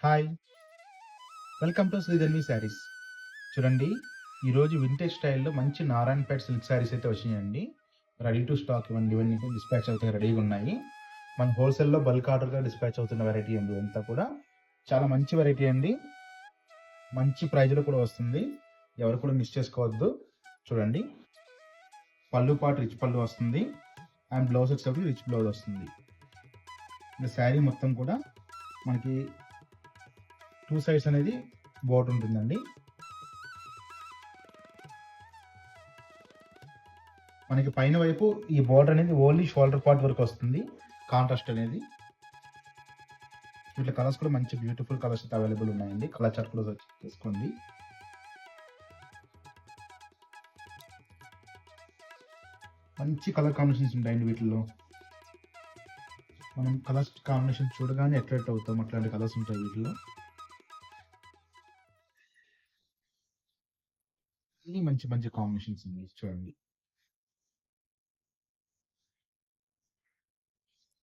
Hi! Welcome to Sridhanvi Sarees. చూడండి, ఈరోజు vintage స్టైల్‌లో మంచి నారాయణపేట సిల్క్ శారీస్ అయితే వచ్చినాయండి. రెడీ టు స్టాక్ ఇవన్నీ డిస్పాచ్ అవుతాయి, రెడీగా ఉన్నాయి. మన హోల్‌సేల్‌లో బల్క్ ఆర్డర్‌గా డిస్పాచ్ అవుతున్న వెరైటీ అండి ఇదంతా కూడా. చాలా మంచి వెరైటీ అండి. మంచి ప్రైజ్‌లో కూడా వస్తుంది. ఎవరు కూడా మిస్ చేసుకోవద్దు. చూడండి, పళ్ళు పాటు రిచ్ పళ్ళు వస్తుంది. అండ్ బ్లౌజ్ వచ్చేసరికి రిచ్ బ్లౌజ్ వస్తుంది. ఈ శారీ మొత్తం కూడా మనకి 2 సైడ్స్ అనేది బోర్డర్ ఉంటుందండి. మనకి పైన వైపు ఈ బోర్డర్ అనేది ఓన్లీ షోల్డర్ పార్ట్ వరకు వస్తుంది. కాంట్రాస్ట్ అనేది. వీటిలో కలర్స్ కూడా మంచి బ్యూటిఫుల్ కలర్స్ అయితే అవైలబుల్ ఉన్నాయండి. కలర్ చార్ట్ కూడా తీసుకోండి. మంచి కలర్ కాంబినేషన్స్ ఉంటాయండి వీటిల్లో. మనం కలర్స్ కాంబినేషన్ చూడగానే అట్రాక్ట్ అవుతాం. అట్లాంటి కలర్స్ ఉంటాయి వీటిలో. అన్ని మంచి మంచి కాంబినేషన్స్ అండి. చూడండి.